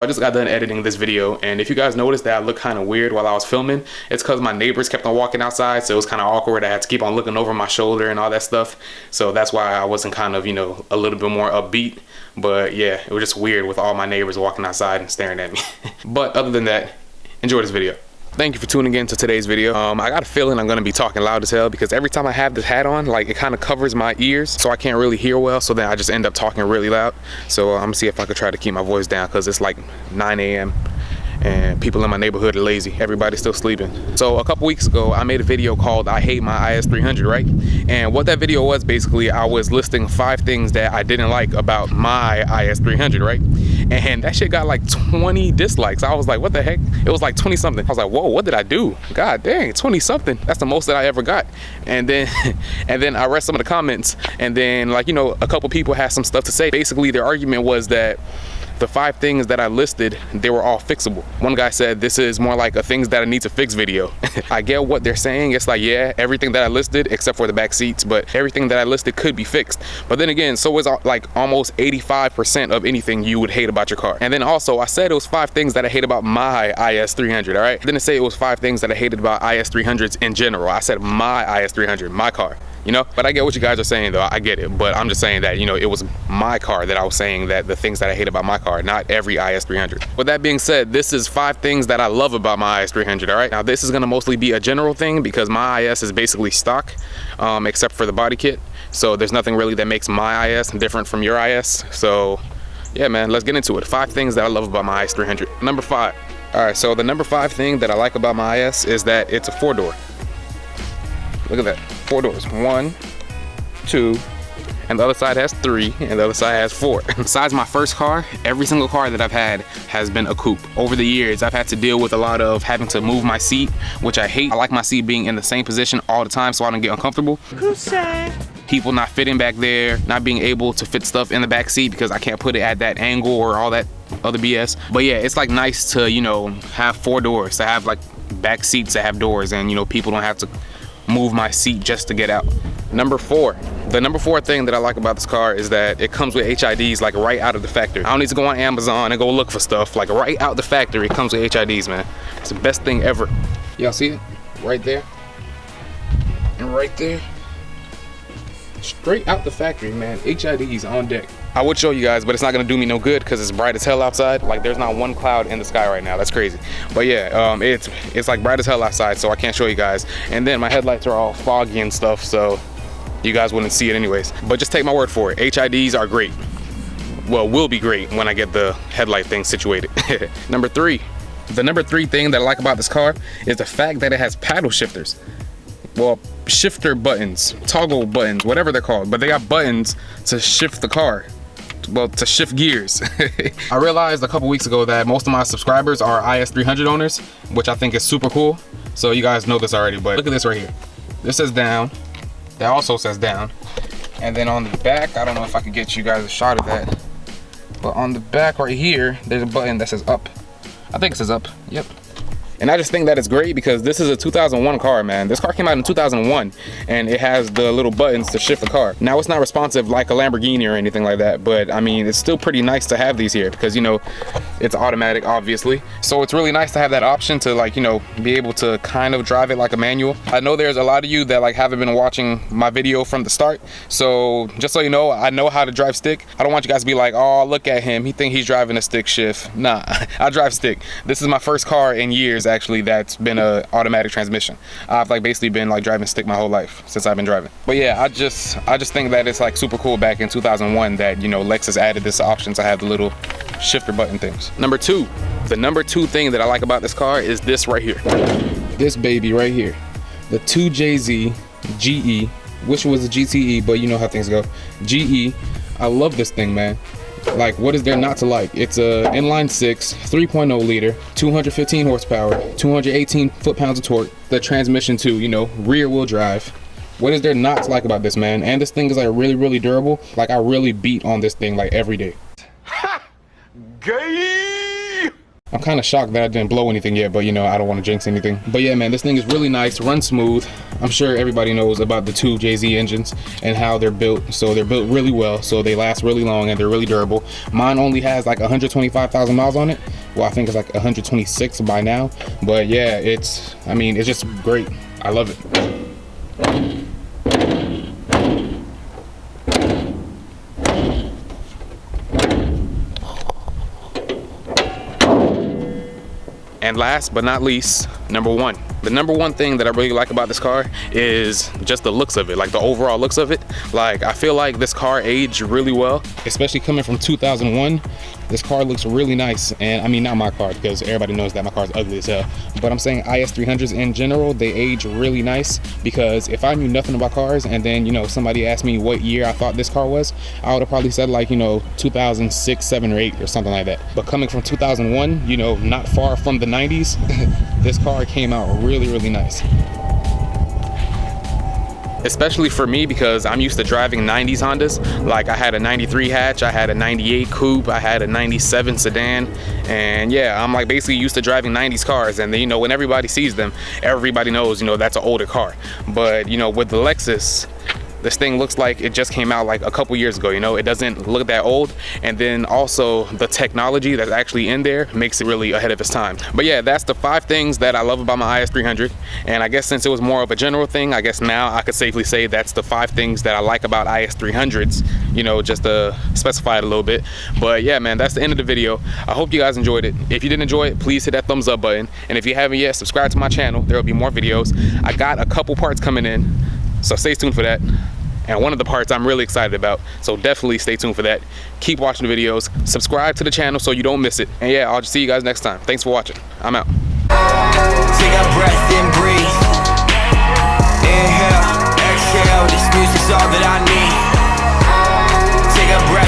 I just got done editing this video, and if you guys noticed that I looked kind of weird while I was filming, it's because my neighbors kept on walking outside, so it was kind of awkward. I had to keep on looking over my shoulder and all that stuff, so that's why I wasn't kind of, you know, a little bit more upbeat. But yeah, it was just weird with all my neighbors walking outside and staring at me. But other than that, enjoy this video. Thank you for tuning in to today's video. I got a feeling I'm gonna be talking loud as hell because every time I have this hat on, like, it kind of covers my ears, so I can't really hear well, so then I just end up talking really loud. So I'm gonna see if I could try to keep my voice down because it's like 9 a.m. and people in my neighborhood are lazy. Everybody's still sleeping. So a couple weeks ago, I made a video called I Hate My is300, right? And what that video was, basically, I was listing 5 things that I didn't like about my is300, right? And that shit got like 20 dislikes. I was like, what the heck? It was like 20 something. I was like, whoa, what did I do? God dang, 20 something. That's the most that I ever got. And then I read some of the comments, and then, like, you know, a couple people had some stuff to say. Basically, their argument was that the 5 things that I listed, they were all fixable. One guy said, this is more like a things that I need to fix video. I get what they're saying. It's like, yeah, everything that I listed, except for the back seats, but everything that I listed could be fixed. But then again, so is like almost 85% of anything you would hate about your car. And then also, I said it was 5 things that I hate about my is300, all right? I didn't say it was 5 things that I hated about is300s in general. I said my is300, my car. You know, but I get what you guys are saying, though. I get it, but I'm just saying that, you know, it was my car that I was saying that the things that I hate about my car, not every is300. With that being said, this is 5 things that I love about my is300. All right, now this is going to mostly be a general thing because my is is basically stock, except for the body kit. So there's nothing really that makes my is different from your is. So yeah, man, let's get into it. 5 things that I love about my is300. Number 5. All right, so the number 5 thing that I like about my is that it's a 4-door. Look at that, 4 doors. 1, 2, and the other side has 3, and the other side has 4. Besides my first car, every single car that I've had has been a coupe. Over the years, I've had to deal with a lot of having to move my seat, which I hate. I like my seat being in the same position all the time so I don't get uncomfortable. Who's saying? People not fitting back there, not being able to fit stuff in the back seat because I can't put it at that angle or all that other BS. But yeah, it's like nice to, you know, have 4 doors, to have like back seats that have doors, and, you know, people don't have to move my seat just to get out. Number 4. The number 4 thing that I like about this car is that it comes with HIDs like right out of the factory. I don't need to go on Amazon and go look for stuff. Like right out the factory, it comes with HIDs, man. It's the best thing ever. Y'all see it? Right there. And right there. Straight out the factory, man. HIDs on deck. I would show you guys, but it's not gonna do me no good because it's bright as hell outside. Like, there's not one cloud in the sky right now. That's crazy. But yeah, it's like bright as hell outside, so I can't show you guys. And then my headlights are all foggy and stuff, so you guys wouldn't see it anyways. But just take my word for it. HIDs are great. Well, will be great when I get the headlight thing situated. Number 3. The number 3 thing that I like about this car is the fact that it has paddle shifters. Well, shifter buttons, toggle buttons, whatever they're called, but they got buttons to shift the car. Well, to shift gears. I realized a couple weeks ago that most of my subscribers are is300 owners, which I think is super cool. So you guys know this already, but look at this right here. This says down. That also says down. And then on the back, I don't know if I can get you guys a shot of that, but on the back right here, there's a button that says up. I think it says up. Yep. And I just think that it's great because this is a 2001 car, man. This car came out in 2001, and it has the little buttons to shift the car. Now, it's not responsive like a Lamborghini or anything like that, but I mean, it's still pretty nice to have these here because, you know, it's automatic, obviously. So it's really nice to have that option to, like, you know, be able to kind of drive it like a manual. I know there's a lot of you that, like, haven't been watching my video from the start. So just so you know, I know how to drive stick. I don't want you guys to be like, oh, look at him, he think he's driving a stick shift. Nah, I drive stick. This is my first car in years, actually, that's been a automatic transmission. I've like basically been like driving stick my whole life since I've been driving. But yeah, I just think that it's like super cool back in 2001 that, you know, Lexus added this option to have the little shifter button things. Number 2, the number 2 thing that I like about this car is this right here. This baby right here, the 2JZ GE. Wish it was a GTE, but you know how things go. GE. I love this thing, man. Like, what is there not to like? It's a inline 6, 3.0 liter, 215 horsepower, 218 foot-pounds of torque. The transmission too, you know, rear wheel drive. What is there not to like about this, man? And this thing is like really, really durable. Like, I really beat on this thing like every day. Ha! Gay! I'm kind of shocked that I didn't blow anything yet, but you know, I don't want to jinx anything. But yeah, man, this thing is really nice, runs smooth. I'm sure everybody knows about the two JZ engines and how they're built. So they're built really well, so they last really long and they're really durable. Mine only has like 125,000 miles on it. Well, I think it's like 126 by now, but yeah, it's just great. I love it. And last but not least, number one. The number one thing that I really like about this car is just the looks of it, like the overall looks of it. Like, I feel like this car aged really well, especially coming from 2001. This car looks really nice. And I mean, not my car, because everybody knows that my car is ugly as hell, but I'm saying is300s in general, they age really nice. Because if I knew nothing about cars and then, you know, somebody asked me what year I thought this car was, I would have probably said like, you know, 2006, 7 or 8 or something like that. But coming from 2001, you know, not far from the 90s, this car came out really nice. Especially for me, because I'm used to driving 90s Hondas. Like, I had a 93 hatch, I had a 98 coupe, I had a 97 sedan, and yeah, I'm like basically used to driving 90s cars. And then, you know, when everybody sees them, everybody knows, you know, that's an older car. But, you know, with the Lexus, this thing looks like it just came out like a couple years ago, you know. It doesn't look that old, and then also the technology that's actually in there makes it really ahead of its time. But yeah, that's the 5 things that I love about my is300. And I guess since it was more of a general thing, I guess now I could safely say that's the 5 things that I like about is300s, you know, just to specify it a little bit. But yeah, man, that's the end of the video. I hope you guys enjoyed it. If you did enjoy it, please hit that thumbs up button, and if you haven't yet, subscribe to my channel. There will be more videos. I got a couple parts coming in, so stay tuned for that. And one of the parts I'm really excited about, so definitely stay tuned for that. Keep watching the videos, subscribe to the channel so you don't miss it. And yeah, I'll just see you guys next time. Thanks for watching. I'm out. Take a breath and breathe. Inhale, exhale, this music's all that I need. Take a breath.